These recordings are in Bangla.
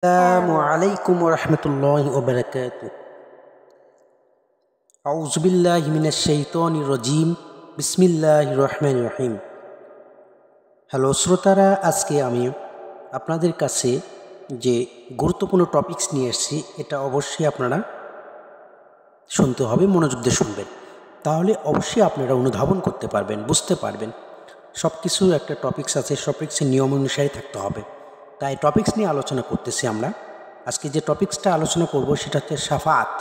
আসসালামু আলাইকুম ওয়া রাহমাতুল্লাহি ওয়া বারাকাতুহু। আউযু বিল্লাহি মিনাশ শাইতানির রাজীম। বিসমিল্লাহির রহমানির রহিম। হ্যালো শ্রোতারা, আজকে আমি আপনাদের কাছে যে গুরুত্বপূর্ণ টপিকস নিয়ে এসেছি এটা অবশ্যই আপনারা শুনতে হবে, মনোযোগ দিয়ে শুনবেন। তাহলে অবশ্যই আপনারা অনুধাবন করতে পারবেন, বুঝতে পারবেন। সব কিছুর একটা টপিকস আছে, টপিক্সের নিয়ম অনুসারে থাকতে হবে। তাই টপিক্স নিয়ে আলোচনা করতেছি আমরা। আজকে যে টপিক্সটা আলোচনা করব সেটা হচ্ছে শাফাআত।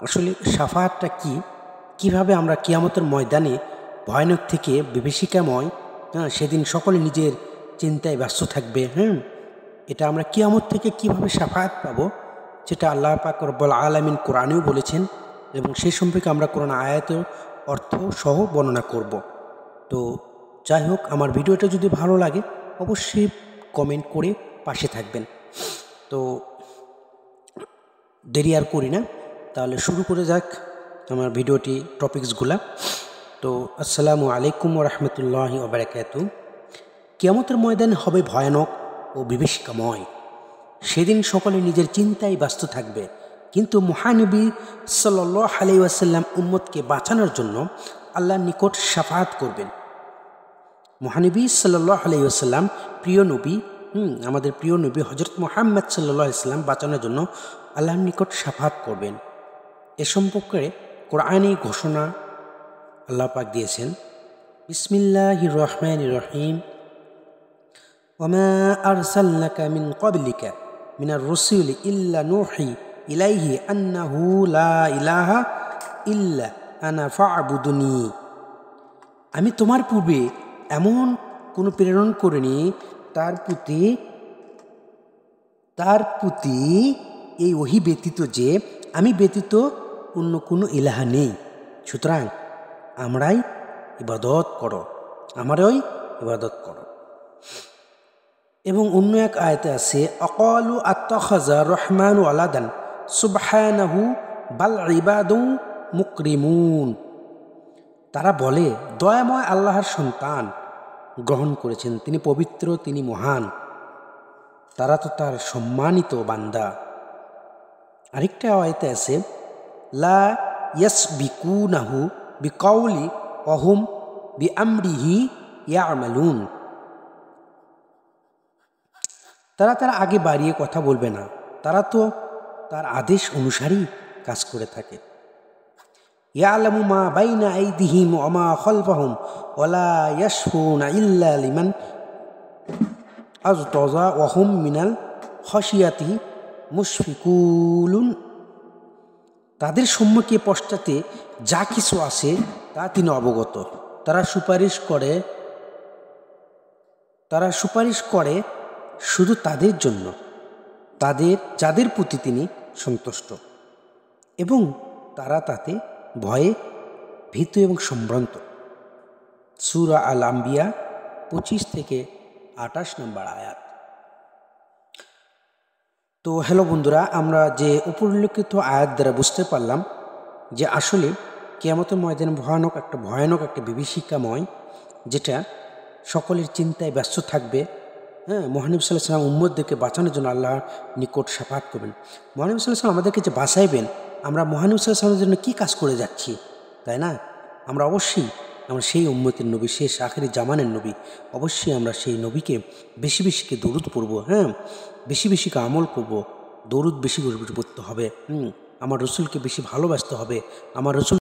আসলে শাফাআতটা কি, কিভাবে আমরা কিয়ামতের ময়দানে ভয়ানক থেকে বিভীষিকাময়, সেদিন সকলে নিজের চিন্তায় ব্যস্ত থাকবে। এটা আমরা কিয়ামত থেকে কিভাবে শাফাআত পাবো সেটা আল্লাহ পাক রব্বুল আলামিন কোরআনেও বলেছেন, এবং সেই সম্পর্কে আমরা কোরআন আয়াতের অর্থ সহ বর্ণনা করব। তো যাই হোক, আমার ভিডিওটা যদি ভালো লাগে অবশ্যই কমেন্ট করে পাশে থাকবেন। তো দেরি আর করি না, তাহলে শুরু করে যাক আমার ভিডিওটি, টপিকসগুলা। তো আসসালামু আলাইকুম ওয়া রাহমাতুল্লাহি ওয়া বারাকাতুহু। কিয়ামতের ময়দান হবে ভয়ানক ও বিভীষিকাময়। সেদিন সকলে নিজের চিন্তায় ব্যস্ত থাকবে, কিন্তু মহানবী সাল্লাল্লাহু আলাইহি ওয়াসাল্লাম উম্মতকে বাঁচানোর জন্য আল্লাহর নিকট শাফাআত করবেন। মহানবী সাল্লাল্লাহু আলাইহি ওয়াসাল্লাম প্রিয় নবী, আমাদের প্রিয় নবী হযরত মুহাম্মদ সাল্লাল্লাহু আলাইহি ওয়াসাল্লাম বাঁচানোর জন্য আল্লাহর নিকট শাফাআত করবেন। এ সম্পর্কে কোরআনে ঘোষণা আল্লাহ পাক দিয়েছেন। বিসমিল্লাহির রহমানির রহিম। ওয়ামা আরসালনাকা মিন ক্বাবলিকা মিনার রাসূলি ইল্লা নূহি ইলাইহি আন্নাহু লা ইলাহা ইল্লা আনা ফা'বুদুনি। আমি তোমার পূর্বে এমন কোনো প্রেরণ করিনি তার প্রতি এই ওহী ব্যতীত যে আমি ব্যতীত অন্য কোনো ইলাহা নেই, সুতরাং আমারই ইবাদত করো। এবং অন্য এক আয়াতে আছে, আকালু আত্তাখাযা রহমানু ওয়ালাদান সুবহানাহু বাল ইবাদুন মুকরিমুন। তারা বলে, দয়াময় আল্লাহর সন্তান গ্রহণ করেছেন, তিনি পবিত্র, তিনি মহান, তারা তো তার সম্মানিত বান্দা। আরেকটা আয়াতে আছে, লা ইয়াসবিকুনাহু বিকাউলি ওয়া হুম বিআমরিহি ইয়ামালুন। তারা তার আগে বাড়িয়ে কথা বলবে না, তারা তো তার আদেশ অনুসারেই কাজ করে থাকে। ইয়ালামু মা বাইনা আইদিহিম ওয়া মা খালফাহুম ওয়া লা ইয়াশফুনা ইল্লা লিমান আযতাযা ওয়া হুম মিনাল খাশিয়াতিহি মুশফিকুন। তাদের সম্মুখে পশ্চাতে যা কিছু আছে তা তিনি অবগত। তারা সুপারিশ করে শুধু তাদের জন্য, যাদের প্রতি তিনি সন্তুষ্ট, এবং তারা তাতে ভয়ে ভীত এবং সম্ভ্রান্ত। সূরা আল আম্বিয়া 25 থেকে 28 নম্বর আয়াত। তো হ্যালো বন্ধুরা, আমরা যে উপরিল্লিখিত আয়াত দ্বারা বুঝতে পারলাম যে আসলে কিয়ামতের ময়দান ভয়ানক একটা বিভীষিকাময়, যেটা সকলের চিন্তায় ব্যস্ত থাকবে। মহানবী সাল্লাল্লাহু আলাইহি ওয়াসাল্লাম উম্মতদেরকে বাঁচানোর জন্য আল্লাহর নিকট শাফাআত করবেন। মহানবী সাল্লাল্লাহু আলাইহি ওয়াসাল্লাম আমাদেরকে যে বাঁচাইবেন, আমরা মহানবী সাল্লাল্লাহু আলাইহি ওয়াসাল্লামের জন্য কী কাজ করে যাচ্ছি, তাই না? আমরা অবশ্যই সেই উম্মতের নবী, শেষ আখিরি জামানের নবী, অবশ্যই আমরা সেই নবীকে বেশি বেশি দরুদ পড়ব, বেশি বেশি আমল করব, দরুদ বেশি পড়তে হবে। আমার রসুলকে বেশি ভালোবাসতে হবে। আমার রসুল